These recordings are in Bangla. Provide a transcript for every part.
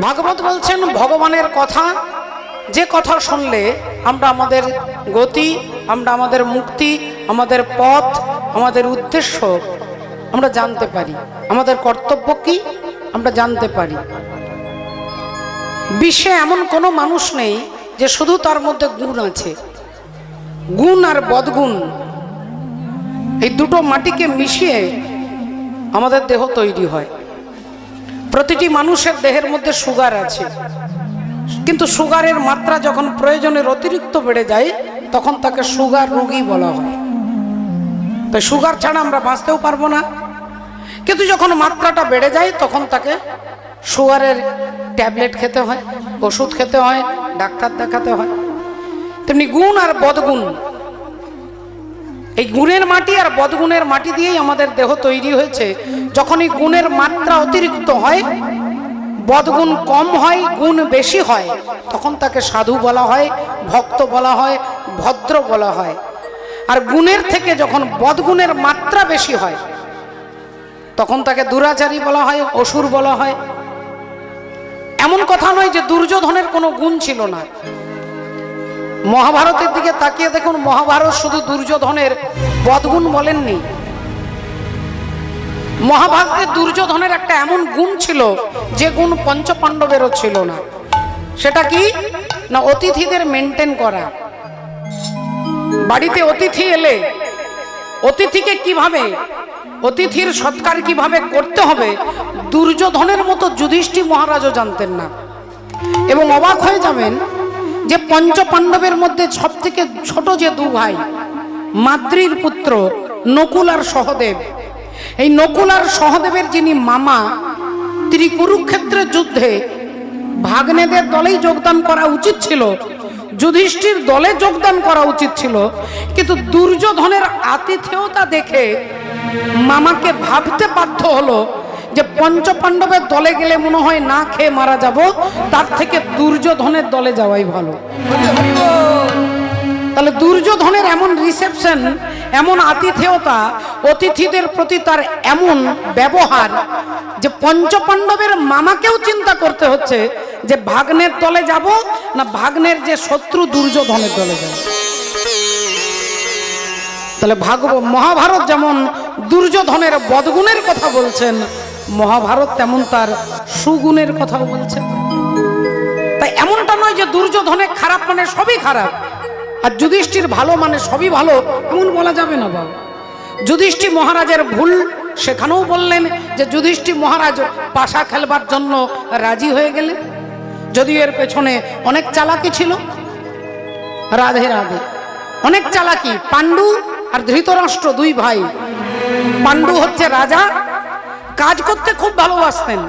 ভাগবত বলছেন ভগবানের কথা, যে কথা শুনলে আমরা আমাদের গতি, আমরা আমাদের মুক্তি, আমাদের পথ, আমাদের উদ্দেশ্য আমরা জানতে পারি, আমাদের কর্তব্য কি আমরা জানতে পারি। বিশ্বে এমন কোনো মানুষ নেই যে শুধু তার মধ্যে গুণ আছে। গুণ আর বদগুণ এই দুটো মাটিকে মিশিয়ে আমাদের দেহ তৈরি হয়। প্রতিটি মানুষের দেহের মধ্যে সুগার আছে, কিন্তু সুগারের মাত্রা যখন প্রয়োজনের অতিরিক্ত বেড়ে যায় তখন তাকে সুগার রোগী বলা হয়। তাই সুগার ছাড়া আমরা বাঁচতেও পারবো না, কিন্তু যখন মাত্রাটা বেড়ে যায় তখন তাকে সুগারের ট্যাবলেট খেতে হয়, ওষুধ খেতে হয়, ডাক্তার দেখাতে হয়। তেমনি গুণ আর বদগুণ, এই গুণের মাটি আর বদগুণের মাটি দিয়েই আমাদের দেহ তৈরি হয়েছে। যখন এই গুণের মাত্রা অতিরিক্ত হয়, বদগুণ কম হয়, গুণ বেশি হয়, তখন তাকে সাধু বলা হয়, ভক্ত বলা হয়, ভদ্র বলা হয়। আর গুণের থেকে যখন বদগুণের মাত্রা বেশি হয় তখন তাকে দুরাচারী বলা হয়, অসুর বলা হয়। এমন কথা নয় যে দুর্যোধনের কোনো গুণ ছিল না। মহাভারতের দিকে তাকিয়ে দেখুন, মহাভারত শুধু দুর্যোধনের বদগুণ বলেননি। মহাভারতে দুর্যোধনের একটা এমন গুণ ছিল যে গুণ পঞ্চপাণ্ডবেরও ছিল না। সেটা কি না, অতিথিদের মেনটেন করা। বাড়িতে অতিথি এলে অতিথিকে কিভাবে, অতিথির সৎকার কিভাবে করতে হবে, দুর্যোধনের মতো যুধিষ্ঠির মহারাজও জানতেন না। এবং অবাক হয়ে যাবেন যে পঞ্চপাণ্ডবের মধ্যে সব থেকে ছোট যে দু ভাই, মাদ্রীর পুত্র নকুল আর সহদেব, এই নকুল আর সহদেবের যিনি মামা, তিনি কুরুক্ষেত্রের যুদ্ধে ভাগ্নেদের দলেই যোগদান করা উচিত ছিল, যুধিষ্ঠির দলে যোগদান করা উচিত ছিল, কিন্তু দুর্যোধনের আতিথেয়তা দেখে মামাকে ভাবতে বাধ্য হলো যে পঞ্চপাণ্ডবের দলে গেলে মনে হয় না খেয়ে মারা যাব, তার থেকে দুর্যোধনের দলে যাওয়াই ভালো। তাহলে দুর্যোধনের এমন রিসেপশন, এমন আতিথেয়তা, অতিথিদের প্রতি তার এমন ব্যবহার যে পঞ্চপাণ্ডবের মামাকেও চিন্তা করতে হচ্ছে যে ভাগ্নের দলে যাব না ভাগ্নের যে শত্রু দুর্যোধনের দলে যাব। তাহলে মহাভারত যেমন দুর্যোধনের বদগুণের কথা বলছেন, মহাভারত তেমন তার সুগুণের কথাও বলছেন। তাই এমনটা নয় যে দুর্যোধনের খারাপ মানে সবই খারাপ আর যুধিষ্ঠির ভালো মানে সবই ভালো, এমন বলা যাবে না বাবা। যুধিষ্ঠির মহারাজের ভুল সেখানেও বললেন যে যুধিষ্ঠির মহারাজ পাশা খেলবার জন্য রাজি হয়ে গেলেন, যদিও এর পেছনে অনেক চালাকি ছিল। রাধে রাধে, অনেক চালাকি। পাণ্ডু আর ধৃতরাষ্ট্র দুই ভাই। পাণ্ডু হচ্ছে রাজা, কাজ করতে খুব ভালোবাসতেন,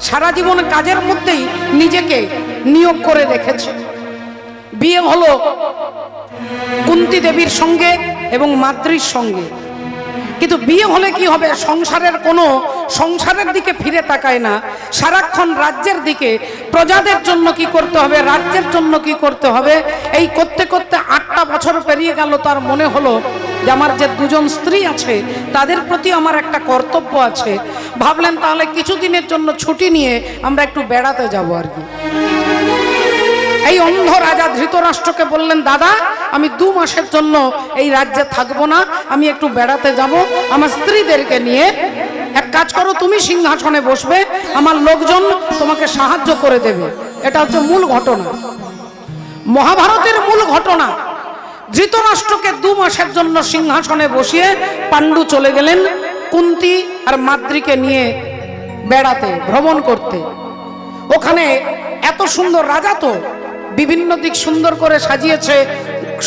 সারা জীবন কাজের মধ্যেই নিজেকে নিয়োগ করে রেখেছে। বিয়ে হলো কুন্তী দেবীর সঙ্গে এবং মাদ্রীর সঙ্গে, কিন্তু বিয়ে হলে কি হবে, সংসারের দিকে ফিরে তাকায় না, সারাক্ষণ রাজ্যের দিকে, প্রজাদের জন্য কি করতে হবে, রাজ্যের জন্য কি করতে হবে, এই করতে করতে 8টা বছর পেরিয়ে গেল। তার মনে হলো যে আমার যে দুজন স্ত্রী আছে তাদের প্রতি আমার একটা কর্তব্য আছে। ভাবলেন তাহলে কিছুদিনের জন্য ছুটি নিয়ে আমরা একটু বেড়াতে যাব আর কি। এই অন্ধ রাজা ধৃতরাষ্ট্রকে বললেন, দাদা আমি 2 মাসের জন্য এই রাজ্যে থাকবো না, আমি একটু বেড়াতে যাব আমার স্ত্রীদেরকে নিয়ে। এক কাজ করো, তুমি সিংহাসনে বসবে, আমার লোকজন তোমাকে সাহায্য করে দেবে। এটা হচ্ছে মূল ঘটনা, মহাভারতের মূল ঘটনা। ধৃতরাষ্ট্রকে 2 মাসের জন্য সিংহাসনে বসিয়ে পাণ্ডু চলে গেলেন কুন্তী আর মাদ্রীকে নিয়ে বেড়াতে, ভ্রমণ করতে। ওখানে এত সুন্দর রাজা, তো বিভিন্ন দিক সুন্দর করে সাজিয়েছে,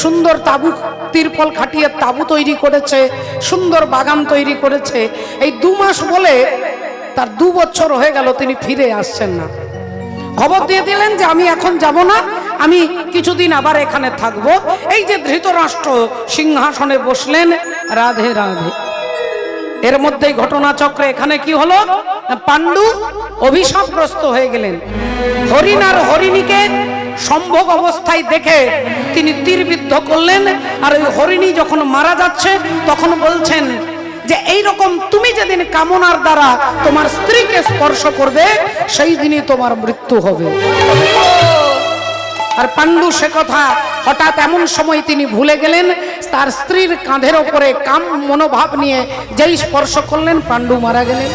সুন্দর তাবু, তিরপল খাটিয়ে তাবু তৈরি করেছে, সুন্দর বাগান তৈরি করেছে। এই 2 মাস বলে তার 2 বছর হয়ে গেল, তিনি ফিরে আসছেন না। খবর দিয়ে দিলেন যে আমি এখন যাব না, আমি কিছুদিন আবার এখানে থাকবো। এই যে ধৃতরাষ্ট্র সিংহাসনে বসলেন, রাধে রাধে। এর মধ্যেই ঘটনাচক্রে এখানে কি হলো, পাণ্ডু অভিশাপগ্রস্ত হয়ে গেলেন। হরিণ আর হরিণীকে সম্ভোগ অবস্থায় দেখে তিনি তীরবিদ্ধ করলেন। আর ওই হরিণী যখন মারা যাচ্ছে তখন বলছেন যে এই রকম তুমি যেদিন কামনার দ্বারা তোমার স্ত্রীকে স্পর্শ করবে সেই দিনই তোমার মৃত্যু হবে। আর পাণ্ডু সে কথা হঠাৎ এমন সময় তিনি ভুলে গেলেন, তার স্ত্রীর কাঁধের ওপরে কাম মনোভাব নিয়ে যেই স্পর্শ করলেন পাণ্ডু মারা গেলেন।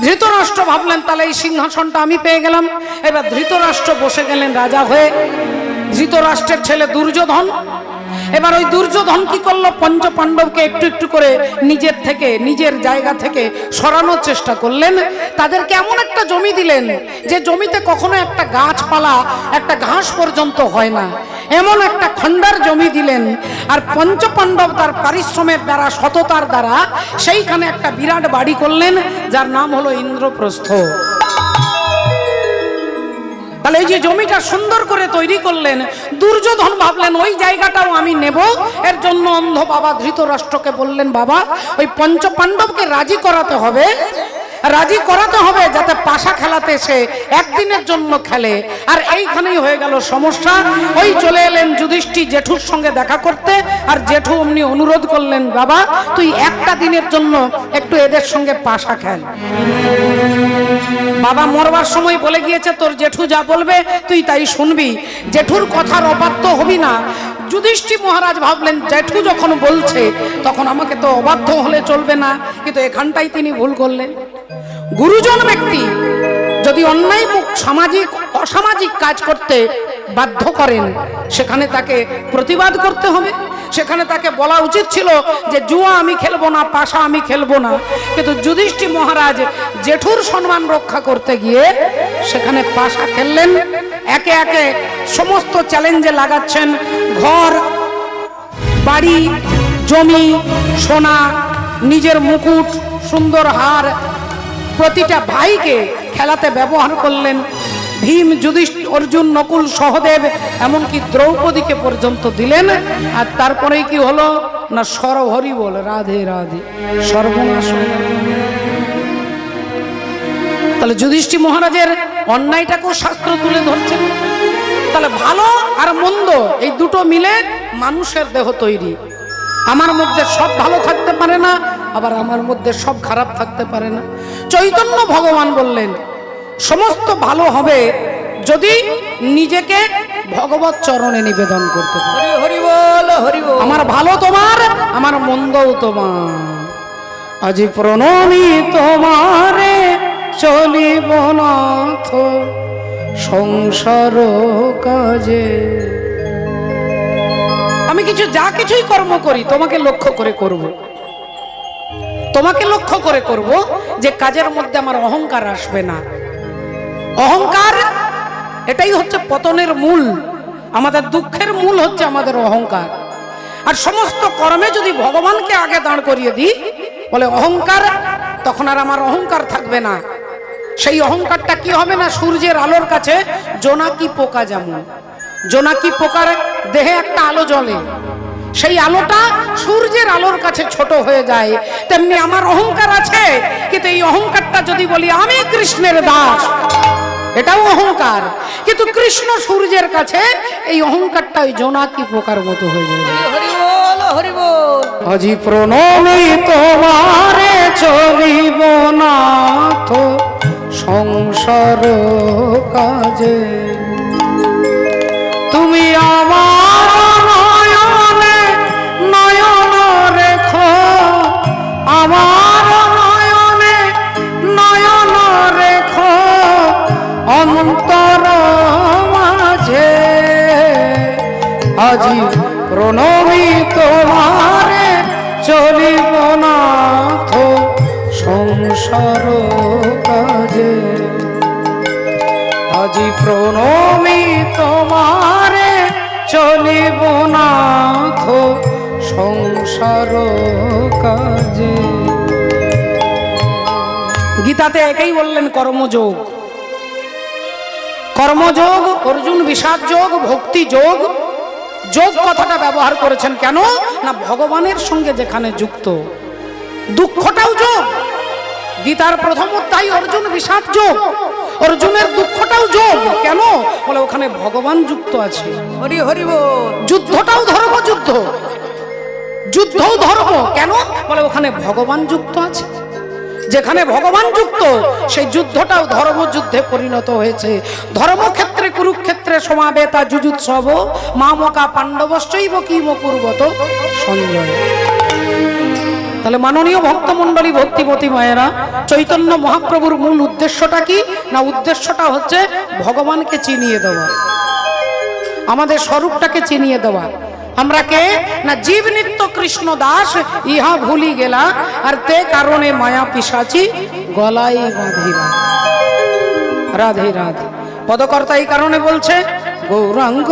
ধৃতরাষ্ট্র ভাবলেন তাহলে এই সিংহাসনটা আমি পেয়ে গেলাম। এবার ধৃতরাষ্ট্র বসে গেলেন রাজা হয়ে। ধৃতরাষ্ট্রের ছেলে দুর্যোধন, এবার ওই দুর্যোধন কি করলো, পঞ্চ পাণ্ডবকে একটু একটু করে নিজের থেকে, নিজের জায়গা থেকে সরানোর চেষ্টা করলেন। তাদেরকে এমন একটা জমি দিলেন যে জমিতে কখনো একটা গাছপালা, একটা ঘাস পর্যন্ত হয় না, এমন একটা খণ্ডার জমি দিলেন। আর পঞ্চ পাণ্ডব তার পারিশ্রমের দ্বারা, সততার দ্বারা সেইখানে একটা বিরাট বাড়ি করলেন, যার নাম হলো ইন্দ্রপ্রস্থ। তাহলে এই যে জমিটা সুন্দর করে তৈরি করলেন, দুর্যোধন ভাবলেন ওই জায়গাটাও আমি নেব। এর জন্য অন্ধ বাবা ধৃতরাষ্ট্রকে বললেন, বাবা ওই পঞ্চ পাণ্ডবকে রাজি করাতে হবে, রাজি করাতে হবে যাতে পাশা খেলাতে সে একদিনের জন্য খেলে। আর এইখানেই হয়ে গেল সমস্যা। ওই চলে এলেন যুধিষ্ঠির জেঠুর সঙ্গে দেখা করতে, আর জেঠু অমনি অনুরোধ করলেন, বাবা তুই একটা দিনের জন্য একটু এদের সঙ্গে পাশা খেল। বাবা মরবার সময় বলে গিয়েছে তোর জেঠু যা বলবে তুই তাই শুনবি, জেঠুর কথার অবাধ্য হবি না। যুধিষ্ঠির মহারাজ ভাবলেন জেঠু যখন বলছে তখন আমাকে তো অবাধ্য হলে চলবে না, কিন্তু এখানটাই তিনি ভুল করলেন। গুরুজন ব্যক্তি যদি অন্যায় সামাজিক অসামাজিক কাজ করতে বাধ্য করেন, সেখানে তাকে প্রতিবাদ করতে হবে। সেখানে তাকে বলা উচিত ছিল যে জুয়া আমি খেলবো না, পাশা আমি খেলবো না। কিন্তু যুধিষ্ঠির মহারাজ জেঠুর সম্মান রক্ষা করতে গিয়ে সেখানে পাশা খেললেন। একে একে সমস্ত চ্যালেঞ্জে লাগাচ্ছেন, ঘর বাড়ি জমি সোনা, নিজের মুকুট, সুন্দর হার, প্রতিটা ভাইকে খেলাতে ব্যবহার করলেন। ভীম, যুধিষ্ঠির, অর্জুন, নকুল, সহদেব, এমনকি দ্রৌপদীকে পর্যন্ত দিলেন। আর তারপরেই কি হলো না, সরহরি বল রাধে রাধে, সর্বনাশ। তাহলে যুধিষ্ঠির মহারাজের অন্যায়টাকেও শাস্ত্র তুলে ধরছেন। তাহলে ভালো আর মন্দ এই দুটো মিলে মানুষের দেহ তৈরি। আমার মধ্যে সব ভালো থাকতে পারে না, আবার আমার মধ্যে সব খারাপ থাকতে পারে না। চৈতন্য ভগবান বললেন সমস্ত ভালো হবে যদি নিজেকে ভগবত চরণে নিবেদন করতে পারে। হরি বল, হরি বল। আমার ভালো তোমার, আমার মন্দও তোমার। আজি প্রণমি তোমারে চলিব নাথ সংসার কাজে। আমি কিছু যা কিছুই কর্ম করি তোমাকে লক্ষ্য করে করব, তোমাকে লক্ষ্য করে করব, যে কাজের মধ্যে আমার অহংকার আসবে না। অহংকার এটাই হচ্ছে পতনের মূল। আমাদের দুঃখের মূল হচ্ছে আমাদের অহংকার। আর সমস্ত কর্মে যদি ভগবানকে আগে দাঁড় করিয়ে দিই, বলে অহংকার, তখন আর আমার অহংকার থাকবে না। সেই অহংকারটা কি হবে না, সূর্যের আলোর কাছে জোনাকি পোকা, যেমন জোনাকি পোকার দেহে একটা আলো জ্বলে, সেই আলোটা সূর্যের আলোর কাছে ছোট হয়ে যায়। তেমনি আমার অহংকার আছে, কিন্তু এই অহংকারটা যদি বলি আমি কৃষ্ণের দাস, এটাও অহংকার। কিন্তু কৃষ্ণ সূর্যের কাছে এই অহংকারটা ওই জোনাকি পোকার মতো হয়ে যায়। হরি বল, হরি বল। আজি প্রণমি তোমারে চলিব নাথ সংসার কাজে। তুমি আমার নয়নে নয়ন রেখো, আমার নয়নে নয়ন রেখো অন্তর মাঝে। আজি প্রণমি তোমারে চলিব নাথ সংসার কাজে। আজি প্রণমি তোমারে চলিব নাথ সংসার কাজে। গীতাতে একেই বললেন কর্মযোগ। কর্মযোগ, অর্জুন বিষাদ যোগ, ভক্তি যোগ। যোগ কথাটা ব্যবহার করেছেন কেন না, ভগবানের সঙ্গে যেখানে যুক্ত, দুঃখটাও যোগ। গীতার প্রথম অধ্যায় অর্জুন বিষাদ যোগ, অর্জুনের দুঃখটাও যোগ। কেন বলে ওখানে ভগবান যুক্ত আছে। হরি হরি বল। যুদ্ধটাও ধর্মযুদ্ধ, যুদ্ধও ধর্ম। কেন? বলে ওখানে ভগবান যুক্ত আছে। যেখানে ভগবান যুক্ত সেই যুদ্ধটাও ধর্মযুদ্ধে পরিণত হয়েছে। ধর্মক্ষেত্রে কুরুক্ষেত্রে সমাবেতা যুযুৎসব মামকা পাণ্ডবশ্চৈব কিম কুর্বত সঞ্জয়। তাহলে মাননীয় ভক্তমণ্ডলী, ভক্তিমতী মায়েরা, চৈতন্য মহাপ্রভুর মূল উদ্দেশ্যটা কি? না, উদ্দেশ্যটা হচ্ছে ভগবানকে চিনিয়ে দেওয়া, আমাদের স্বরূপটাকে চিনিয়ে দেওয়া। আমরা কে? না জীব নিত্য কৃষ্ণ দাস, ইহা ভুলি গেলা, আর তে কারণে মায়া পিশাচি গলাই বাঁধিলা। রাধে রাধে। পদকর্তা এই কারণে বলছে গৌরাঙ্গ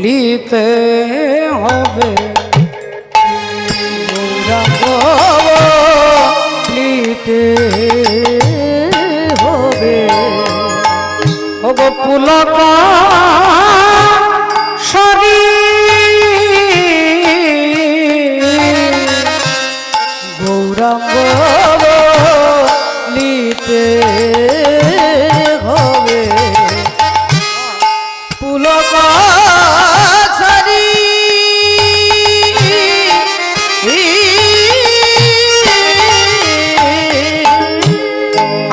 লিতে হবে, লিতে হবে ও গো পুলক সরি গৌরাঙ্গ লিতে হবে পুলক সরি।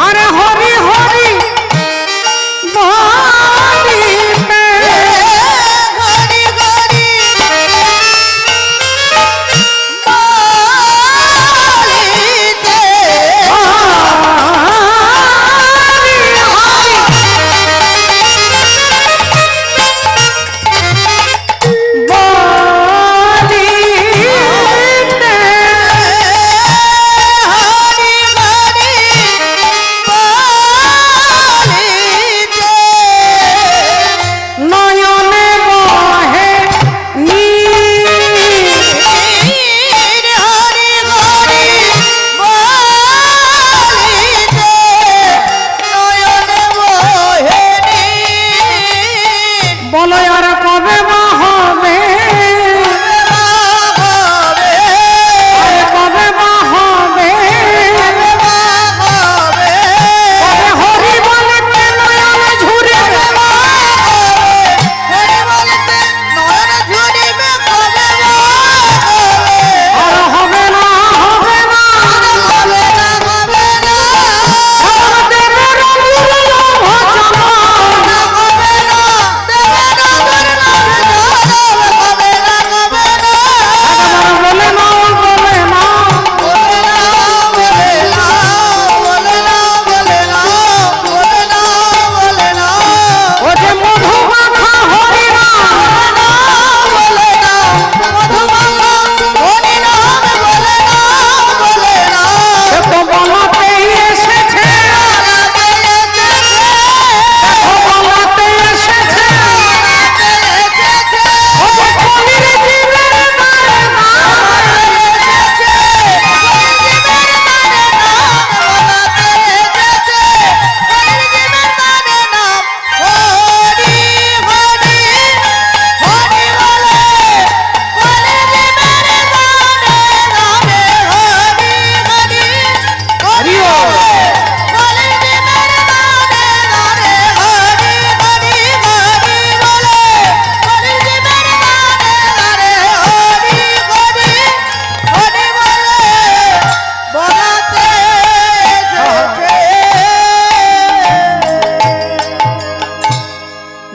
আরে হরি হরি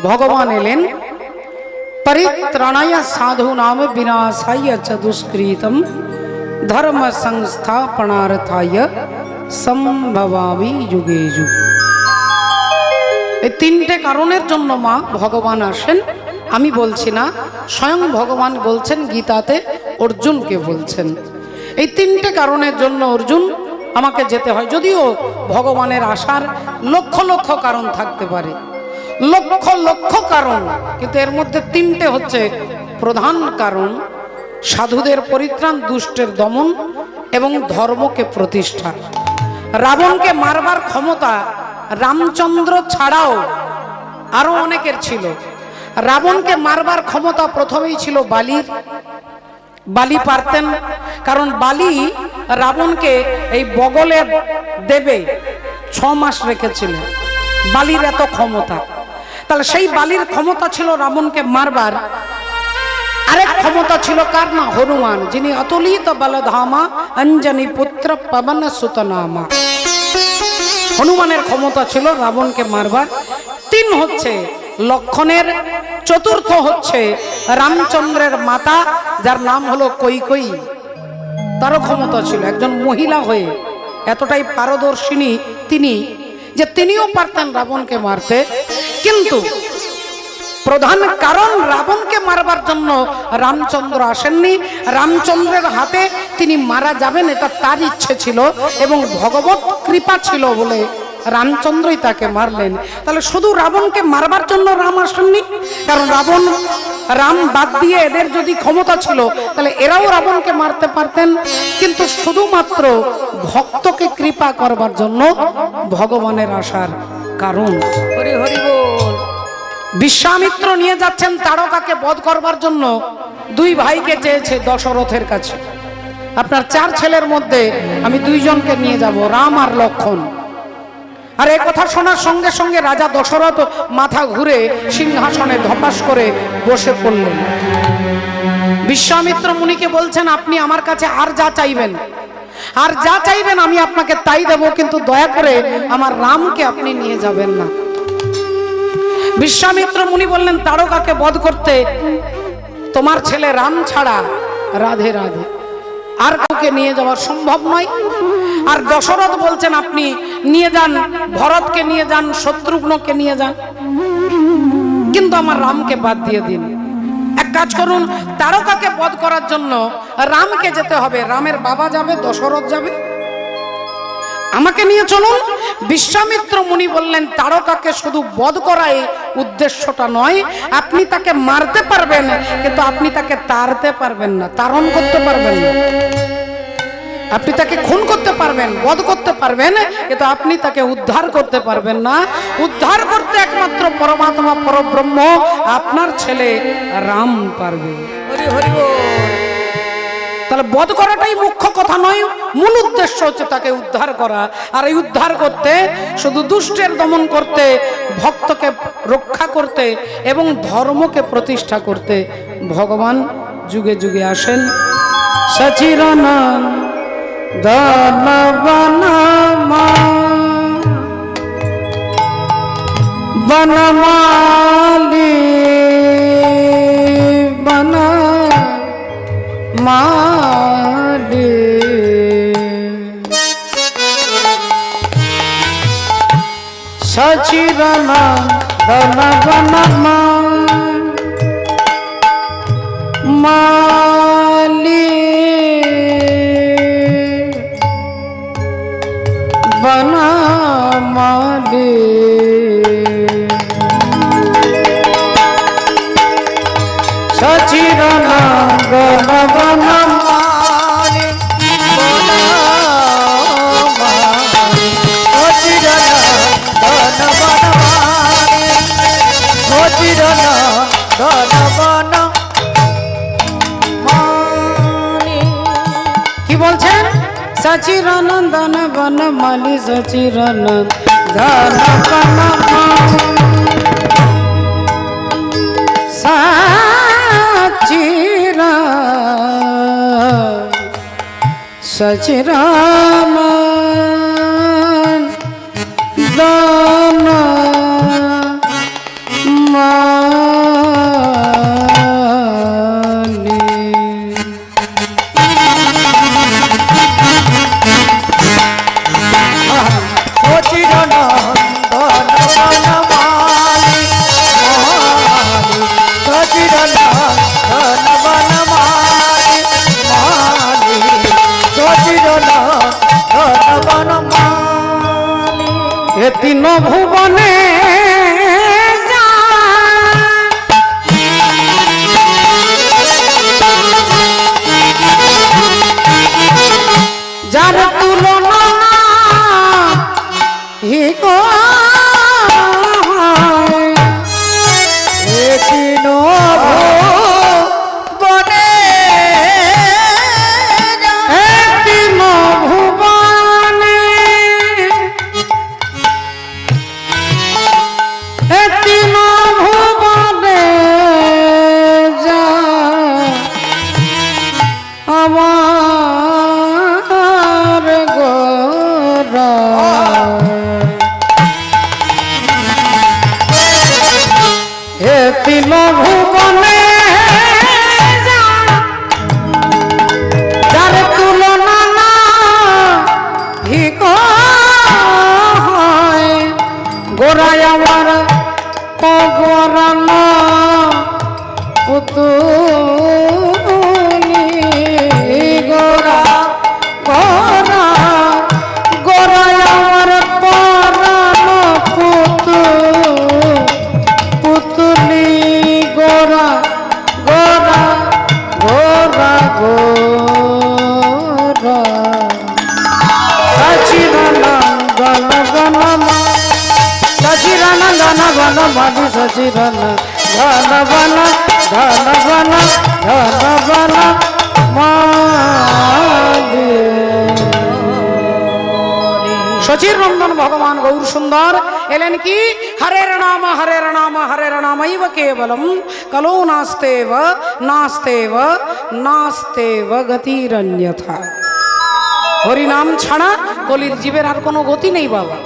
ভগবান এলেন परित्राणाय साधूनां विनाशाय च दुष्कृतं धर्म संस्थापनार्थाय संभवामि युगे युगे। এই তিনটে কারণের জন্য মা ভগবান আসেন। আমি বলছি না, স্বয়ং ভগবান বলছেন গীতাতে, অর্জুনকে বলছেন এই তিনটে কারণের জন্য অর্জুন আমাকে যেতে হয়। যদিও ভগবানের আসার লক্ষ লক্ষ কারণ থাকতে পারে, লক্ষ লক্ষ কারণ, কিন্তু এর মধ্যে তিনটে হচ্ছে প্রধান কারণ: সাধুদের পরিত্রাণ, দুষ্টের দমন এবং ধর্মকে প্রতিষ্ঠা। রাবণকে মারবার ক্ষমতা রামচন্দ্র ছাড়াও আরো অনেকের ছিল। রাবণকে মারবার ক্ষমতা প্রথমেই ছিল বালির। বালি পারতেন, কারণ বালি রাবণকে এই বগলে দেবে 6 মাস রেখেছিলেন। বালির এত ক্ষমতা, তাহলে সেই বালির ক্ষমতা ছিল রাবণকে মারবার। আরেক ক্ষমতা ছিল কার? না হনুমান, যিনি অতুলিত বলধামা অঞ্জনী পুত্র পবন সুত নামা। হনুমানের ক্ষমতা ছিল রাবণকে মারবার। 3 হচ্ছে লক্ষণের, চতুর্থ হচ্ছে রামচন্দ্রের মাতা যার নাম হলো কৈকেয়ী, তারও ক্ষমতা ছিল। একজন মহিলা হয়ে এতটাই পারদর্শিনী তিনি যে তিনিও পারতেন রাবণকে মারতে, কিন্তু প্রধান কারণ রাবণকে মারবার জন্য রামচন্দ্র আসেননি। রামচন্দ্রের হাতে তিনি মারা যাবেন এটা তার ইচ্ছে ছিল এবং ভগবত কৃপা ছিল বলে রামচন্দ্রই তাকে মারলেন। তাহলে শুধু রাবণকে মারবার জন্য রাম আসেননি, কারণ রাম বাদ দিয়ে এদের যদি ক্ষমতা ছিল তাহলে এরাও রাবণকে মারতে পারতেন, কিন্তু শুধুমাত্র ভক্তকে কৃপা করবার জন্য ভগবানের আসার কারণ। হরি হরি বল। বিশ্বামিত্র নিয়ে যাচ্ছেন তারকাকে বধ করবার জন্য। 2 ভাইকে চেয়েছে দশরথের কাছে, আপনার 4 ছেলের মধ্যে আমি 2 জনকে নিয়ে যাব, রাম আর লক্ষণ। আর এই কথা শোনার সঙ্গে সঙ্গে রাজা দশরথ মাথা ঘুরে সিংহাসনে ধপাস করে বসে পড়লেন। বিশ্বামিত্র মুনিকে বলছেন, আপনি আমার কাছে আর যা চাইবেন আমি আপনাকে তাই দেব, কিন্তু দয়া করে আমার রামকে আপনি নিয়ে যাবেন না। বিশ্বামিত্র মুনি বললেন, তারকাকে বধ করতে তোমার ছেলে রাম ছাড়া রাধে রাধে আর কাউকে নিয়ে যাওয়া সম্ভব নয়। আর দশরথ বলছেন, আপনি নিয়ে যান, ভরতকে নিয়ে যান, শত্রুঘ্নকে নিয়ে যান, কিন্তু আমার রামকে বাদ দিয়ে দিন। এক কাজ করুন, তারকাকে বধ করার জন্য রামকে যেতে হবে, রামের বাবা যাবে, দশরথ যাবে, আমাকে নিয়ে চলুন। বিশ্বামিত্র মুনি বললেন, তারকাকে শুধু বধ করাই উদ্দেশ্যটা নয়, আপনি তাকে মারতে পারবেন কিন্তু আপনি তাকে তাড়তে পারবেন না, তাড়ন করতে পারবেন না। আপনি তাকে খুন করতে পারবেন, বধ করতে পারবেন, কিন্তু আপনি তাকে উদ্ধার করতে পারবেন না। উদ্ধার করতে একমাত্র পরমাত্মা পরব্রহ্ম আপনার ছেলে রাম পারবে। হরি হরি বল। তাহলে বধ করাটাই মুখ্য কথা নয়, মূল উদ্দেশ্য হচ্ছে তাকে উদ্ধার করা। আর এই উদ্ধার করতে শুধু দুষ্টের দমন করতে, ভক্তকে রক্ষা করতে এবং ধর্মকে প্রতিষ্ঠা করতে ভগবান যুগে যুগে আসেন। সচিরানন্দ বনমালী মালি সচিরানন্দ মালি বনমালি সচিরানন্দ বনমালি কি বলছেন? সচিরানন্দন বনমালী সচিরানন্দন বনমালী সচিরানন্দন তিন ভুবনে যার তুলনা হি গো তিন ভুবনে তিন ভুবনে তিন ভুবনে তিল ভুবনে যার তুলনা না হিক হয় গোড়ায় আমার পগরানো পুতুলি গোরা গোরা গোড়ায় আমার পরানো পুতুলি গোরা গোরা গোরা গোরা সচিদানন্দন গণ সচিদানন্দন গণ ভাবি সচিদানন্দন ধন বন ধন বন ধন বন সচির নন্দন ভগবান গৌর সুন্দর এলেন কি হরের নাম হরের নাম হরের নামৈব কেবলম কলো নাস্তেব নাস্তেব নাস্তেব গতিরন্যথা। হরি নাম ছাড়া কলির জীবের আর কোনো গতি নেই বাবা,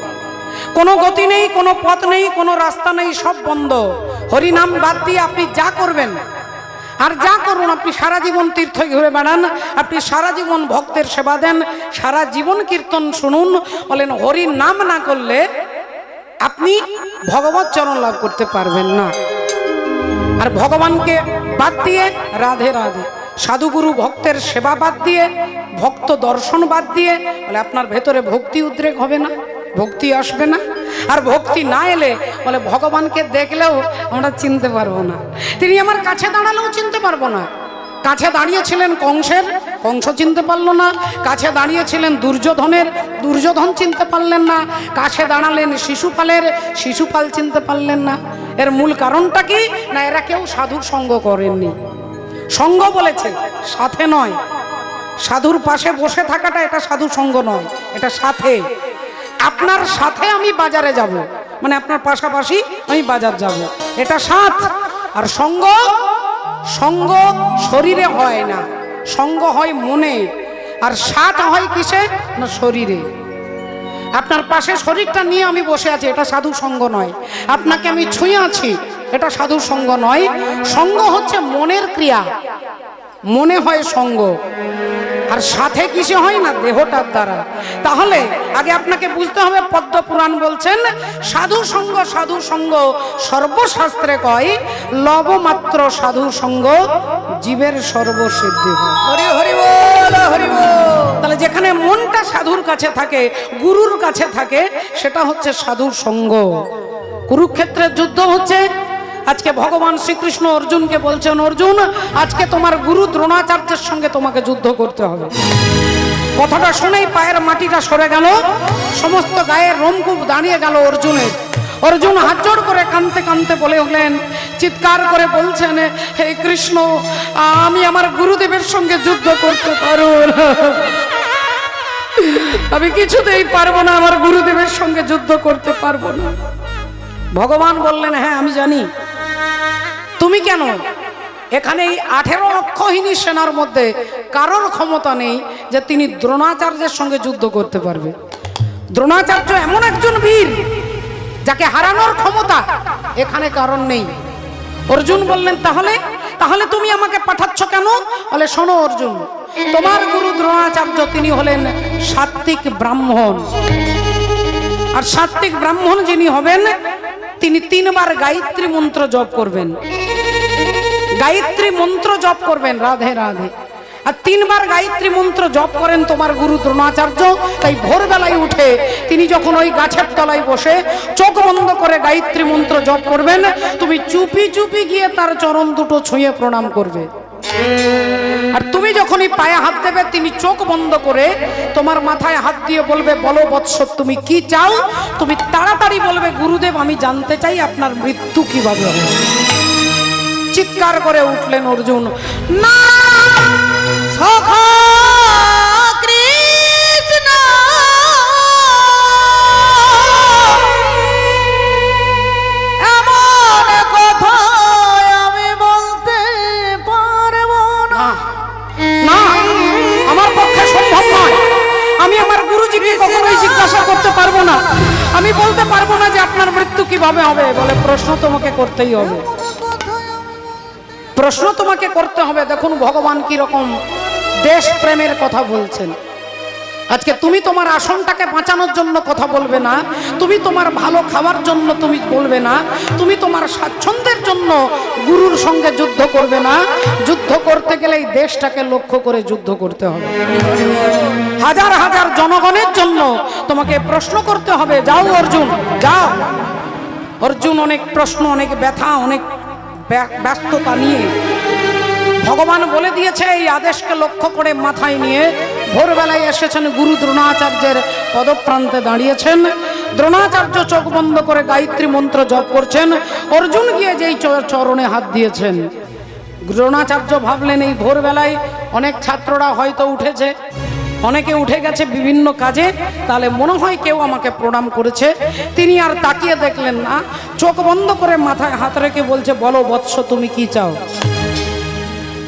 কোনো গতি নেই, কোনো পথ নেই, কোনো রাস্তা নেই, সব বন্ধ। হরি নাম বাদ দিয়ে আপনি যা করবেন আর যা করুন, আপনি সারা জীবন তীর্থ ঘুরে বেড়ান, আপনি সারা জীবন ভক্তের সেবা দেন, সারা জীবন কীর্তন শুনুন, বলেন হরি নাম না করলে আপনি ভগবত চরণ লাভ করতে পারবেন না। আর ভগবানকে বাদ দিয়ে রাধে রাধে, সাধুগুরু ভক্তের সেবা বাদ দিয়ে, ভক্ত দর্শন বাদ দিয়ে, বলে আপনার ভেতরে ভক্তি উদ্রেক হবে না, ভক্তি আসবে না। আর ভক্তি না এলে বলে ভগবানকে দেখলেও আমরা চিনতে পারবো না, তিনি আমার কাছে দাঁড়ালেও চিনতে পারবো না। কাছে দাঁড়িয়েছিলেন কংসের, কংস চিনতে পারলো না। কাছে দাঁড়িয়েছিলেন দুর্যোধনের, দুর্যোধন চিনতে পারলেন না। কাছে দাঁড়ালেন শিশুপালের, শিশুপাল চিনতে পারলেন না। এর মূল কারণটা কি না, এরা কেউ সাধুর সঙ্গ করেননি। সঙ্গ বলেছে, সাথে নয়। সাধুর পাশে বসে থাকাটা এটা সাধু সঙ্গ নয়, এটা সাথে। আপনার সাথে আমি বাজারে যাব, মানে আপনার পাশাপাশি আমি বাজার যাব, এটা সাথ। আর সঙ্গ, সঙ্গ শরীরে হয় না, সঙ্গ হয় মনে। আর সাথ হয় কিসে না, শরীরে। আপনার পাশে শরীরটা নিয়ে আমি বসে আছি, এটা সাধু সঙ্গ নয়। আপনাকে আমি ছুঁয়ে আছি, এটা সাধু সঙ্গ নয়। সঙ্গ হচ্ছে মনের ক্রিয়া, মনে হয় সঙ্গ। আর সাথে কিসে হয় না, দেহটার দ্বারা। তাহলে আগে আপনাকে বুঝতে হবে, পদ্ম পুরাণ বলছেন সাধু সঙ্গ, সাধু সঙ্গ সর্বশাস্ত্রে কয় লবমাত্র সাধু সঙ্গ জীবের সর্বসিদ্ধি হয়। হরি হরি বল, হরি বল। তাহলে যেখানে মনটা সাধুর কাছে থাকে, গুরুর কাছে থাকে, সেটা হচ্ছে সাধুর সঙ্গ। কুরুক্ষেত্রের যুদ্ধ হচ্ছে, আজকে ভগবান শ্রীকৃষ্ণ অর্জুনকে বলছেন, অর্জুন আজকে তোমার গুরু দ্রোণাচার্যের সঙ্গে তোমাকে যুদ্ধ করতে হবে। কথাটা শুনেই পায়ের মাটিটা সরে গেল, সমস্ত গায়ের রোমকূপ দাঁড়িয়ে গেল অর্জুনের। অর্জুন হাত জোড় করে কাঁদতে কাঁদতে বলে উঠলেন, চিৎকার করে বলছেন, হে কৃষ্ণ, আমি আমার গুরুদেবের সঙ্গে যুদ্ধ করতে পারবো না, আমি কিছুতেই পারবো না, আমার গুরুদেবের সঙ্গে যুদ্ধ করতে পারবো না। ভগবান বললেন, হ্যাঁ আমি জানি। তুমি কেন? এখানে এই 18 অক্ষহীনী সেনার মধ্যে কারোর ক্ষমতা নেই যে তিনি দ্রোণাচার্যের সঙ্গে যুদ্ধ করতে পারবে। দ্রোণাচার্য এমন একজন বীর যাকে হারানোর ক্ষমতা এখানে কারণ নেই। অর্জুন বললেন, তাহলে তাহলে তুমি আমাকে পাঠাচ্ছ কেন? বলে, শোনো অর্জুন, তোমার গুরু দ্রোণাচার্য তিনি হলেন সাত্ত্বিক ব্রাহ্মণ। আর সাত্ত্বিক ব্রাহ্মণ যিনি হবেন, তিনি 3 বার গায়ত্রী মন্ত্র জপ করবেন। গায়ত্রী মন্ত্র জপ করবেন, রাধে রাধে। আর 3 বার গায়ত্রী মন্ত্র জপ করেন তোমার গুরু দ্রোণাচার্য। তাই ভোরবেলায় উঠে তিনি যখন ওই গাছের তলায় বসে চোখ বন্ধ করে গায়ত্রী মন্ত্র জপ করবেন, তুমি চুপি চুপি গিয়ে তার চরণ দুটো ছুঁয়ে প্রণাম করবে। আর তুমি যখনই পায়ে হাত দেবে, তিনি চোখ বন্ধ করে তোমার মাথায় হাত দিয়ে বলবে, বলো বৎস তুমি কি চাও? তুমি তাড়াতাড়ি বলবে, গুরুদেব আমি জানতে চাই আপনার মৃত্যু কিভাবে হবে। চিৎকার করে উঠলেন অর্জুন, না সখা কৃষ্ণ, এমন কথা আমি বলতে পারবো না। না, আমার পক্ষে সম্ভব নয়। আমি আমার গুরুজিকে কখনোই জিজ্ঞাসা করতে পারবো না। আমি বলতে পারবো না যে আপনার মৃত্যু কিভাবে হবে। বলে, প্রশ্ন তোমাকে করতেই হবে। প্রশ্ন তোমাকে করতে হবে। দেখুন ভগবান কি রকম দেশ প্রেমের কথা বলছেন। আজকে তুমি তোমার আসনটাকে বাঁচানোর জন্য কথা বলবে না, তুমি তোমার ভালো খাওয়ার জন্য তুমি বলবে না, তুমি তোমার স্বাচ্ছন্দ্যের জন্য গুরুর সঙ্গে যুদ্ধ করবে না। যুদ্ধ করতে গেলে এই দেশটাকে লক্ষ্য করে যুদ্ধ করতে হবে। হাজার হাজার জনগণের জন্য তোমাকে প্রশ্ন করতে হবে। যাও অর্জুন, যাও। অর্জুন অনেক প্রশ্ন, অনেক ব্যথা, অনেক ব্যস্ততা নিয়ে ভগবান বলে দিয়েছে, এই আদেশকে লক্ষ্য করে মাথায় নিয়ে ভোরবেলায় এসেছেন গুরু দ্রোণাচার্যের পদপ্রান্তে দাঁড়িয়েছেন। দ্রোণাচার্য চোখ বন্ধ করে গায়ত্রী মন্ত্র জপ করছেন। অর্জুন গিয়ে যেই চরণে হাত দিয়েছেন, দ্রোণাচার্য ভাবলেন এই ভোরবেলায় অনেক ছাত্ররা হয়তো উঠেছে, অনেকে উঠে গেছে বিভিন্ন কাজে, তাহলে মনে হয় কেউ আমাকে প্রণাম করেছে। তিনি আর তাকিয়ে দেখলেন না, চোখ বন্ধ করে মাথায় হাত রেখে বলছে, বলো বৎস তুমি কি চাও?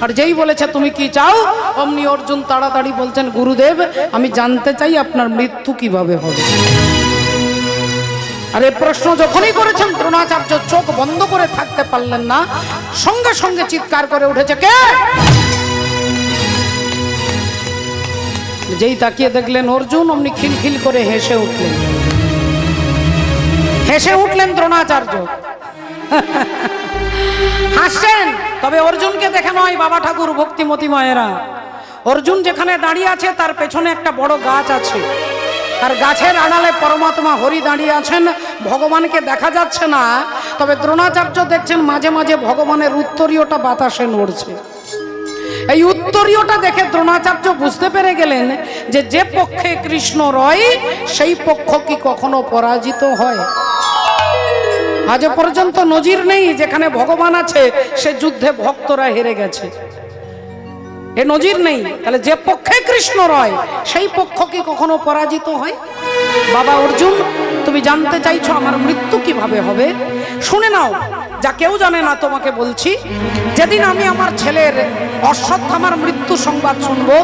আর যেই বলেছে তুমি কি চাও, অমনি অর্জুন তাড়াতাড়ি বলছেন, গুরুদেব আমি জানতে চাই আপনার মৃত্যু কিভাবে হবে। আর এই প্রশ্ন যখনই করেছেন দ্রোণাচার্য চোখ বন্ধ করে থাকতে পারলেন না, সঙ্গে সঙ্গে চিৎকার করে উঠেছে, কে? যেই তাকিয়ে দেখলেন অর্জুন, অমনি খিলখিল করে হেসে উঠলেন। হেসে উঠলেন দ্রোণাচার্য, হাসছেন। তবে অর্জুনকে দেখে নয় বাবা ঠাকুর ভক্তিমতী মায়েরা। অর্জুন যেখানে দাঁড়িয়ে আছে তার পেছনে একটা বড় গাছ আছে, আর গাছের আড়ালে পরমাত্মা হরি দাঁড়িয়ে আছেন। ভগবানকে দেখা যাচ্ছে না, তবে দ্রোণাচার্য দেখছেন মাঝে মাঝে ভগবানের উত্তরীয়টা বাতাসে নড়ছে। এই উত্তরীয়টা দেখে দ্রোণাচার্য বুঝতে পেরে গেলেন যে যে পক্ষে কৃষ্ণ রয় সেই পক্ষ কি কখনো পরাজিত হয়? আজ পর্যন্ত নজির নেই যেখানে ভগবান আছে সে যুদ্ধে ভক্তরা হেরে গেছে, এ নজির নেই। তাহলে যে পক্ষে কৃষ্ণ রয় সেই পক্ষ কি কখনো পরাজিত হয়? বাবা অর্জুন, তুমি জানতে চাইছো আমার মৃত্যু কিভাবে হবে? শুনে নাও, যা কেউ জানে না তোমাকে বলছি। যেদিন আমি আমার ছেলের অশ্বত্থামার মৃত্যু সংবাদ শুনবো,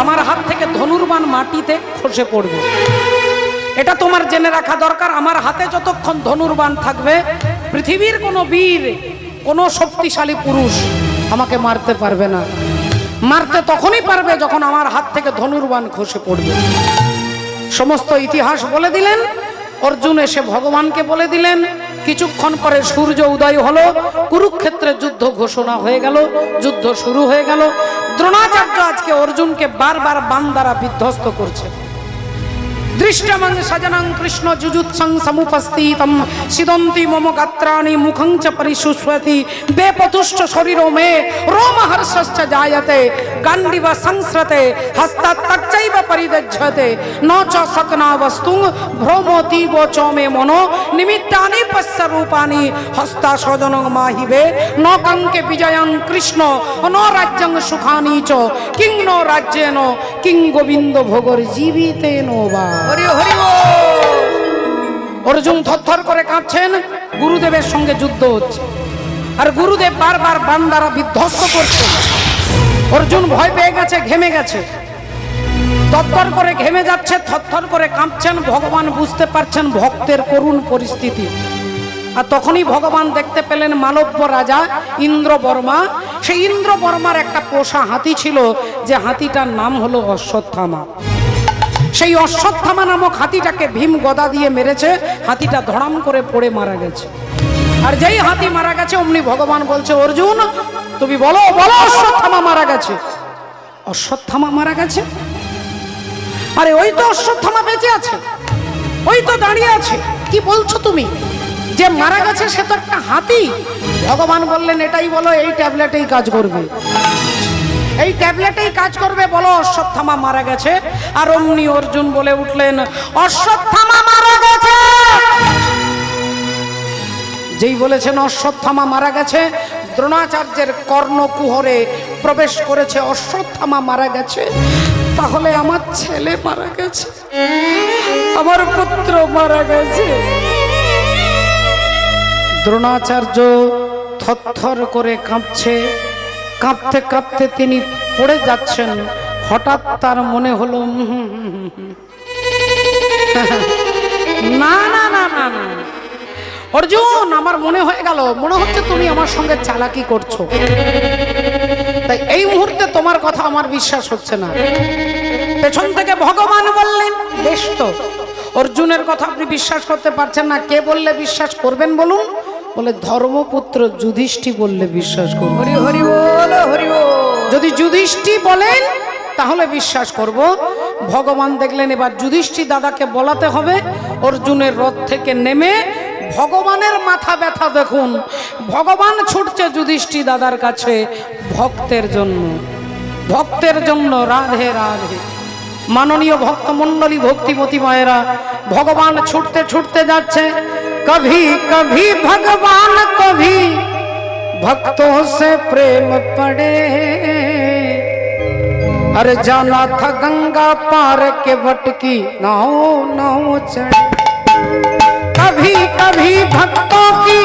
আমার হাত থেকে ধনুর্বাণ মাটিতে খসে পড়বে। এটা তোমার জেনে রাখা দরকার। আমার হাতে যতক্ষণ ধনুর্বাণ থাকবে, পৃথিবীর কোনো বীর, কোনো শক্তিশালী পুরুষ আমাকে মারতে পারবে না। মারতে তখনই পারবে যখন আমার হাত থেকে ধনুর্বাণ খসে পড়বে। সমস্ত ইতিহাস বলে দিলেন। অর্জুন এসে ভগবানকে বলে দিলেন। কিছুক্ষণ পরে সূর্য উদয় হলো, কুরুক্ষেত্রে যুদ্ধ ঘোষণা হয়ে গেল, যুদ্ধ শুরু হয়ে গেল। দ্রোণাচার্য আজকে অর্জুনকে বারবার বাণ দ্বারা বিধ্বস্ত করছে। দৃষ্টমং সজনং কৃষ্ণ যুজুৎসং সমুপস্থিতম সিদন্তি মম গাত্রাণি মুখং চ পরিশুষ্বতি বেপতুষ্ট শরীরো মে রোমহর্ষশ্চ জায়তে গান্ডিব সংস্রতে হস্তাৎ তচ্চৈব পরিদজ্যতে ন চ সকনা বস্তু ভ্রমতীব চ মে মনো নিমিত্তানি পশ্য রূপানি হস্তা সজনং মাহিবে ন কঙ্কে বিজয়ং কৃষ্ণ ন রাজ্যং সুখানি চ কিং নো রাজ্যেন কিং গোবিন্দ ভোগর জীবিতেন বা। হরি হরি বল। অর্জুন থরথর করে কাঁপছেন, গুরুদেবের সঙ্গে যুদ্ধ হচ্ছে, আর গুরুদেব বারবার বাণ দ্বারা বিধ্বস্ত করছেন। অর্জুন ভয় পেয়ে গেছে, ঘেমে গেছে, তত্তর করে ঘেমে যাচ্ছে, থরথর করে কাঁপছেন। ভগবান বুঝতে পারছেন ভক্তের করুণ পরিস্থিতি। আর তখনই ভগবান দেখতে পেলেন মালব্য রাজা ইন্দ্রবর্মা। সেই ইন্দ্রবর্মার একটা পোষা হাতি ছিল, যে হাতিটার নাম হলো অশ্বত্থামা। সেই অশ্বত্থামা নামক হাতিটাকে ভীম গদা দিয়ে মেরেছে। হাতিটা ধড়াম করে পড়ে মারা গেছে। আর যেই হাতি মারা গেছে অমনি ভগবান বলছে, অর্জুন তুমি বলো, বলো অশ্বত্থামা মারা গেছে। অশ্বত্থামা মারা গেছে? আরে ওই তো অশ্বত্থামা বেঁচে আছে, ওই তো দাঁড়িয়ে আছে, কি বলছো তুমি? যে মারা গেছে সে তো একটা হাতি। ভগবান বললেন, এটাই বলো, এই ট্যাবলেটেই কাজ করবে, এই ট্যাবলেটেই কাজ করবে, বলো অশ্বত্থামা মারা গেছে। আর অমনি অর্জুন বলে উঠলেন, অশ্বত্থামা মারা গেছে। যেই বলেছেন অশ্বত্থামা মারা গেছে, দ্রোণাচার্যের কর্ণকুহরে প্রবেশ করেছে, অশ্বত্থামা মারা গেছে, তাহলে আমার ছেলে মারা গেছে, আমার পুত্র মারা গেছে। দ্রোণাচার্য থরথর করে কাঁপছে, কাঁপতে কাঁপতে তিনি পড়ে যাচ্ছেন। হঠাৎ তার মনে হলো, না না না না না, অর্জুন আমার মনে হয়ে গেল, মনে হচ্ছে তুমি আমার সঙ্গে চালাকি করছো, তাই এই মুহূর্তে তোমার কথা আমার বিশ্বাস হচ্ছে না। পেছন থেকে ভগবান বললেন, বেশ তো, অর্জুনের কথা আপনি বিশ্বাস করতে পারছেন না, কে বললে বিশ্বাস করবেন বলুন? বলে ধর্মপুত্র যুধিষ্ঠির বললে বিশ্বাস করব। হরি হরি বল, হরি বল। যদি যুধিষ্ঠির বলেন তাহলে বিশ্বাস করব। ভগবান দেখলেন এবার যুধিষ্ঠির দাদাকে বলাতে হবে। অর্জুনের রথ থেকে নেমে ভগবানের মাথা ব্যথা দেখুন, ভগবান ছুটছে যুধিষ্ঠির দাদার কাছে ভক্তের জন্য, ভক্তের জন্য। রাধে রাধে। মাননীয় ভক্ত মণ্ডলী, ভক্তিমতী মায়েরা, ভগবান ছুটতে ছুটতে যাচ্ছে। কভি কভি ভগবান কভি भक्तों से प्रेम पड़े, अरे जाना था गंगा पार के वट की नाव नाव चढ़े। कभी कभी भक्तों की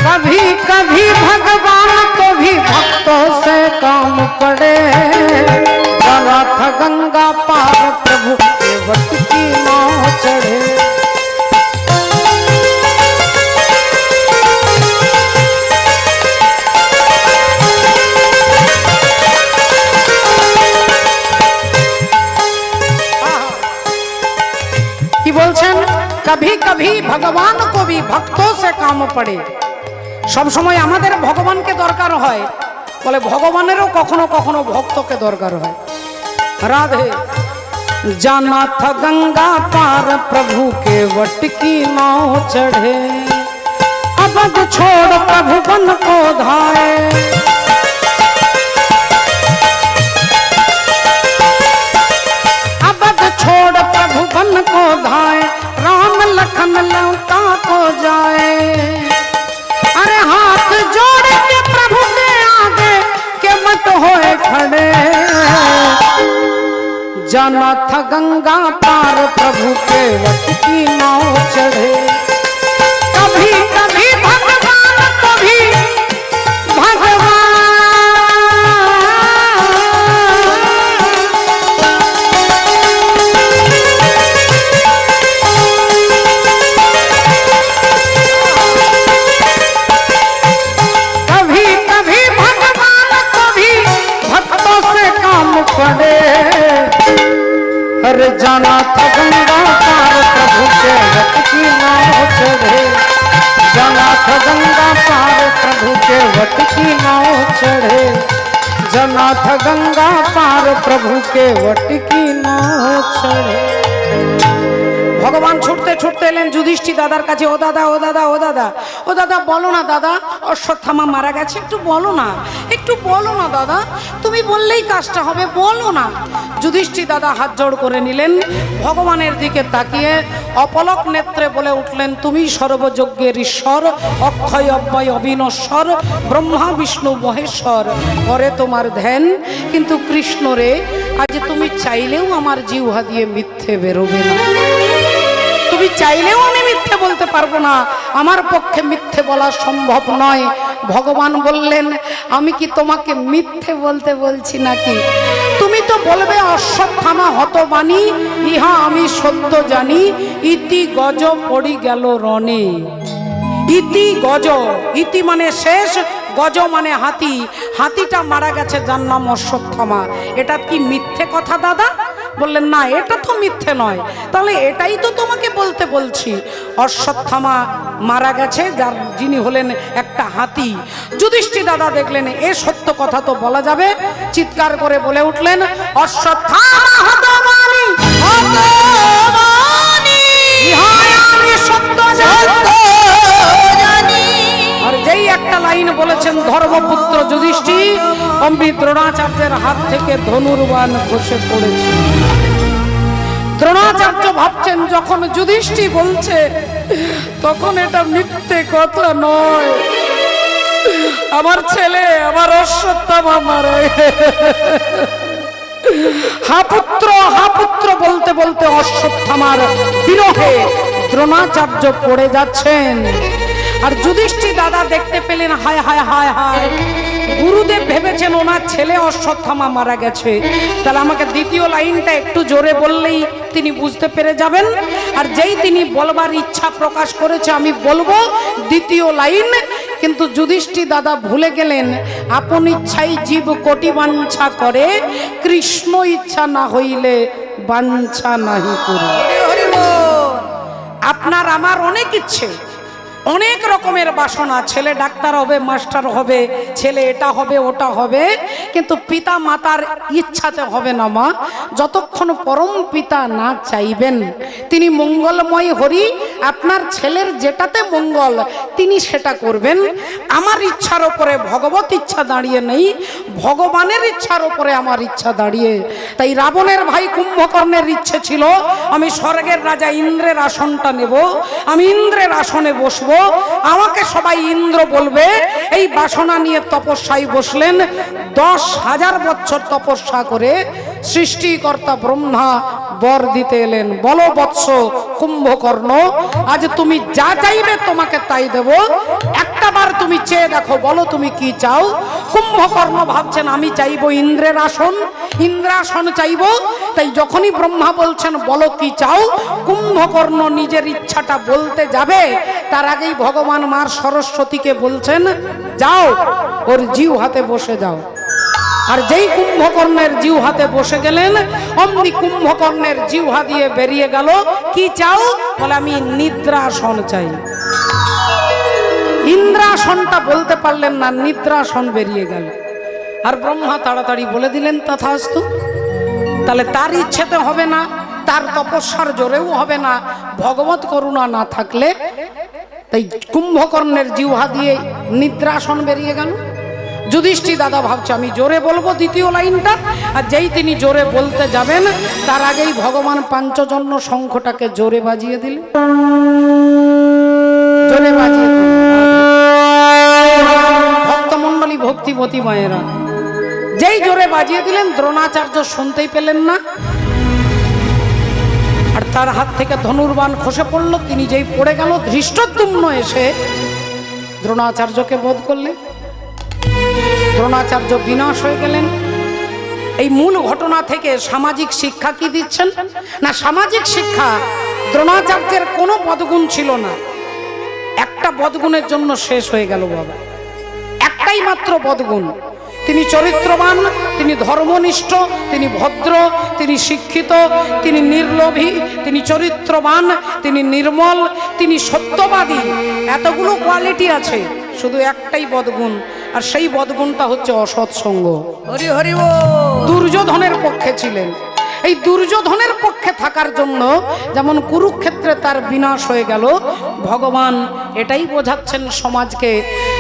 कभी कभी भगवान को भी भक्तों से काम पड़े, जाना था गंगा पार प्रभु के वट की नाव चढ़े। কি বলছেন? कभी कभी भगवान को भी भक्तों से काम पड़े। সব সময় আমাদের ভগবানকে দরকার হয়, বলে ভগবানেরও কখনো কখনো ভক্তকে দরকার হয়। রাধে। जाना था गंगा पार प्रभु के वट की नाव चढ़े, अवध छोड़ प्रभु बन को धाए। अवध छोड़ प्रभु बन को धाए, राम लखन लंका को जाए। अरे हाथ जोड़ के प्रभु के आगे के मत होए खड़े, जाना था गंगा पार प्रभु के वट की नाव चढ़े। कभी कभी भगवान कभी भगवान, कभी कभी भगवान कभी भक्तों से काम पड़े, अरे जाना था गंगा पार प्रभु के वट की नाव चढ़े। जाना था गंगा पार प्रभु के वट की नाव चढ़े, जाना था गंगा पार प्रभु के वट की नाव चढ़े। ভগবান ছুটতে ছুটতে এলেন যুধিষ্ঠির দাদার কাছে। ও দাদা, ও দাদা, ও দাদা, ও দাদা, বলো না দাদা, অশ্বত্থামা মারা গেছে, একটু বলো না, একটু বলো না দাদা, তুমি বললেই কাজটা হবে, বলো না। যুধিষ্ঠির দাদা হাত জোড় করে নিলেন, ভগবানের দিকে তাকিয়ে অপলক নেত্রে বলে উঠলেন, তুমি সর্বযজ্ঞের ঈশ্বর, অক্ষয় অব্যয় অবিনশ্বর, ব্রহ্মা বিষ্ণু মহেশ্বর, করে তোমার ধ্যান। কিন্তু কৃষ্ণ রে, আজ তুমি চাইলেও আমার জিহ্বা দিয়ে মিথ্যে বেরোবে না, তুমি চাইলেও আমি মিথ্যে বলতে পারবো না, আমার পক্ষে মিথ্যে বলা সম্ভব নয়। ভগবান বললেন, আমি কি তোমাকে মিথ্যে বলতে বলছি নাকি? তুমি তো বলবে অশ্বত্থামা হতবাণী, ইহা আমি সত্য জানি, ইতি গজ পড়ি গেল রণে। ইতি গজ, ইতি মানে শেষ, গজ মানে হাতি, হাতিটা মারা গেছে যার নাম অশ্বত্থামা। এটা কি মিথ্যে কথা দাদা? বললেন না, এটা তো মিথ্যে নয়। তাহলে এটাই তো তোমাকে বলতে বলছি, অশ্বত্থামা মারা গেছে যার, যিনি হলেন একটা হাতি। যুধিষ্ঠির দাদা দেখলেন এ সত্য কথা তো বলা যাবে, চিৎকার করে বলে উঠলেন, অশ্বত্থামা হতবাণী, হতবাণী, ইহা আমি সত্য জানি। আর যেই একটা লাইন বলেছেন ধর্মপুত্র যুধিষ্ঠির, অম্বি দ্রোণাচার্যের হাত থেকে ধনুর্বাণ খসে পড়েছে। দ্রোণাচার্য ভাবছেন যখন যুধিষ্ঠির বলছে তখন এটা মিথ্যে কথা নয়, আমার ছেলে, আমার অশ্বত্থামা মারা। হা পুত্র বলতে বলতে অশ্বত্থামার বিরহে দ্রোণাচার্য পড়ে যাচ্ছেন। আর যুধিষ্ঠির দাদা দেখতে পেলেন হায় হায় হায় হায়, গুরুদেব ভেবেছেন ওনার ছেলে অশ্বত্থামা মারা গেছে, তাহলে আমাকে দ্বিতীয় লাইনটা একটু জোরে বললেই তিনি বুঝতে পেরে যাবেন। আর যেই তিনি বলবার ইচ্ছা প্রকাশ করেছে আমি বলবো দ্বিতীয় লাইন, কিন্তু যুধিষ্ঠির দাদা ভুলে গেলেন আপন ইচ্ছাই জীব কোটি বাঞ্ছা করে, কৃষ্ণ ইচ্ছা না হইলে বাঞ্ছা নাহি করে। হরি হরি বল। আপনার আমার অনেক ইচ্ছে, অনেক রকমের বাসনা, ছেলে ডাক্তার হবে, মাস্টার হবে, ছেলে এটা হবে ওটা হবে, কিন্তু পিতা মাতার ইচ্ছাতে হবে না মা। যতক্ষণ পরম পিতা না চাইবেন, তিনি মঙ্গলময় হরি, আপনার ছেলের যেটাতে মঙ্গল তিনি সেটা করবেন। আমার ইচ্ছার ওপরে ভগবত ইচ্ছা দাঁড়িয়ে নেই, ভগবানের ইচ্ছার ওপরে আমার ইচ্ছা দাঁড়িয়ে। তাই রাবণের ভাই কুম্ভকর্ণের ইচ্ছে ছিল আমি স্বর্গের রাজা ইন্দ্রের আসনটা নেব, আমি ইন্দ্রের আসনে বসবো, আমাকে সবাই ইন্দ্র বলবে। এই বাসনা নিয়ে তপস্যায় বসলেন, 10,000 বছর তপস্যা করে সৃষ্টিকর্তা ব্রহ্মা বর দিতে এলেন। বলো বৎস কুম্ভকর্ণ, আজ তুমি যা চাইবে তোমাকে তাই দেব, একটা বার তুমি চেয়ে দেখো, বলো তুমি কি চাও। কুম্ভকর্ণ ভাবছেন আমি চাইবো ইন্দ্রের আসন, ইন্দ্রাসন চাইবো। তাই যখনই ব্রহ্মা বলছেন বলো কি চাও, কুম্ভকর্ণ নিজের ইচ্ছাটা বলতে যাবে, তার আগেই ভগবান মার সরস্বতীকে বলছেন যাও ওর জিউ হাতে বসে যাও। আর যেই কুম্ভকর্ণের জিউ হাতে বসে গেলেন, অমনি কুম্ভকর্ণের জিহ্বা দিয়ে বেরিয়ে গেল কি চাও, বলে আমি নিদ্রাসন চাই। ইন্দ্রাসনটা বলতে পারলেন না, নিদ্রাসন বেরিয়ে গেল। আর ব্রহ্মা তাড়াতাড়ি বলে দিলেন তথাস্তু। তাহলে তার ইচ্ছেতে হবে না, তার তপস্যার জোরেও হবে না, ভগবত করুণা না থাকলে। তাই কুম্ভকর্ণের জিহ্বা দিয়ে নিদ্রাসন বেরিয়ে গেল। যুধিষ্ঠির দাদা ভাবছে আমি জোরে বলবো দ্বিতীয় লাইনটা, আর যেই তিনি জোরে বলতে যাবেন তার আগেই ভগবান পাঞ্চজন্য শঙ্খটাকে জোরে বাজিয়ে দিলেন, জোরে বাজিয়ে দিলেন। ভক্তমণ্ডলী ভক্তিবতী মায়েরা, যেই জোরে বাজিয়ে দিলেন দ্রোণাচার্য শুনতেই পেলেন না, আর তার হাত থেকে ধনুর্বাণ খসে পড়ল। তিনি যেই পড়ে গেল, ধৃষ্টদ্যুম্ন এসে দ্রোণাচার্যকে বধ করলেন। দ্রোণাচার্য বিনাশ হয়ে গেলেন। এই মূল ঘটনা থেকে সামাজিক শিক্ষা কি দিচ্ছেন না, সামাজিক শিক্ষা দ্রোণাচার্যের কোনো বদগুণ ছিল না, একটা বদগুণের জন্য শেষ হয়ে গেল বাবা, একটাই মাত্র বদগুণ। তিনি চরিত্রবান, তিনি ধর্মনিষ্ঠ, তিনি ভদ্র, তিনি শিক্ষিত, তিনি নির্লোভী, তিনি চরিত্রবান, তিনি নির্মল, তিনি সত্যবাদী। এতগুলো কোয়ালিটি আছে, শুধু একটাই বদগুণ, আর সেই বদগুণটা হচ্ছে অসৎসঙ্গ। হরি হরি বল। দুর্যোধনের পক্ষে ছিলেন। এই দুর্যোধনের পক্ষে থাকার জন্য যেমন কুরুক্ষেত্রে তার বিনাশ হয়ে গেল, ভগবান এটাই বোঝাচ্ছেন সমাজকে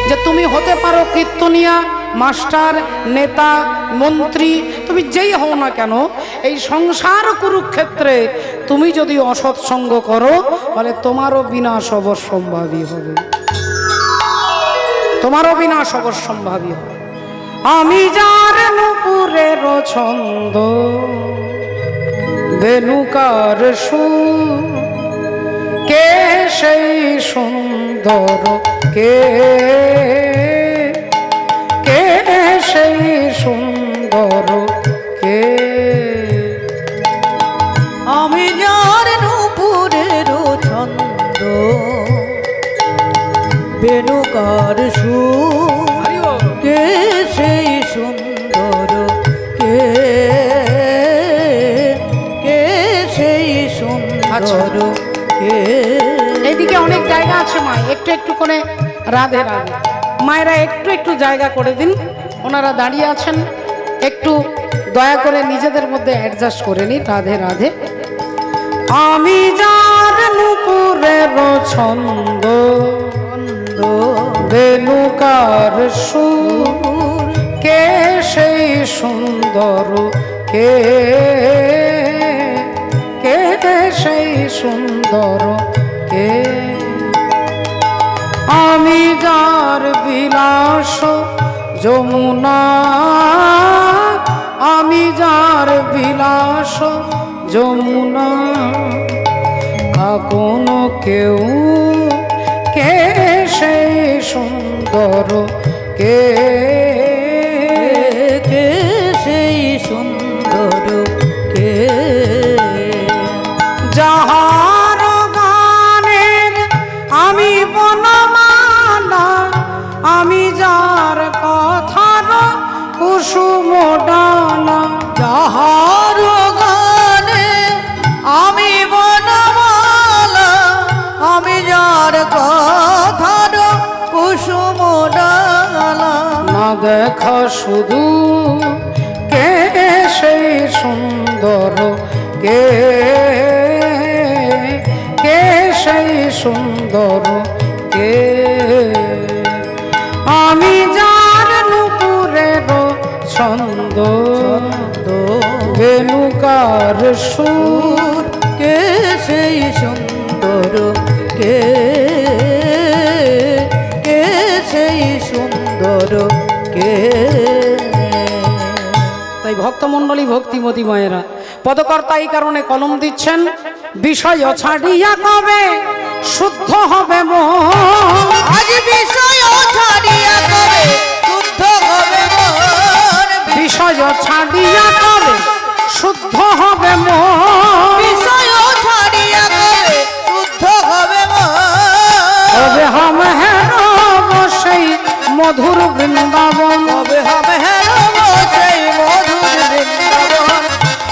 যে তুমি হতে পারো কীর্তনিয়া, মাস্টার, নেতা, মন্ত্রী, তুমি যেই হও না কেন, এই সংসার কুরুক্ষেত্রে তুমি যদি অসৎসঙ্গ করো তাহলে তোমারও বিনাশ অবশ্যম্ভাবী হবে, তোমারও বিনাশ অবশ্যম্ভাবী হবে। আমি যার নুপুরের ছন্দ, বেনুকার সুর, কে সেই সুন্দর, কে কে সেই সুন্দর, কে আমি যার নুপুরের ছন্দ, বেনুকার সুর, কে সেই সুন্দর, কে কে সেই সুন্দর, কে। এইদিকে অনেক জায়গা আছে মা, একটু একটু করে রাধে রাধে মায়েরা একটু একটু জায়গা করে দিন। ওনারা দাঁড়িয়ে আছেন, একটু দয়া করে নিজেদের মধ্যে অ্যাডজাস্ট করে নিন। রাধে রাধে। আমি যার নুপুরের ছন্দ, বেনুকার সুর, কে সেই সুন্দর, কে কে সেই সুন্দর, কে আমি যার বিলাস যমুনা, আমি যার বিলাস যমুনা, কোনো কেউ কে সে সুন্দর কে কে সেই সুন্দর কে যাহার গানের আমি বনমালা আমি যার কথার কুসুম ডানা যাহার গানে আমি বনমালা আমি যার কথার কুসুম ডালা না দেখা শুধু কে সেই সুন্দর কে কে সেই সুন্দর কে আমি যার নুপুরের ছন্দ বেনুকার সুর কে সেই সুন্দর কে কে সেই সুন্দর কে তাই ভক্তমণ্ডলী ভক্তিমতী মায়েরা পদকর্তা এই কারণে কলম দিচ্ছেন বিষয় ছাড়িয়া কবে শুদ্ধ হবে মন আজ বিষয় ছাড়িয়া কবে শুদ্ধ হবে মন বিষয় ছাড়িয়া কবে শুদ্ধ হবে মন বিষয় ছাড়িয়া কবে শুদ্ধ হবে মন কবে হবে হেরব সেই মধুর বৃন্দাবন কবে হবে হেরব সেই মধুর বৃন্দাবন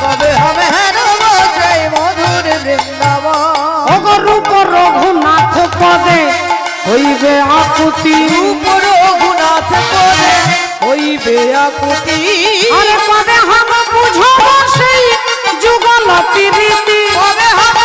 কবে হবে হেরব সেই মধুর বৃন্দাবন অগরূপ রঘুনাথ পদে হইবে আকুতি রূপ রঘুনাথ পদে হইবে আকুতি আরে কবে হবে বুঝব সেই যুগল প্রীতি কবে হবে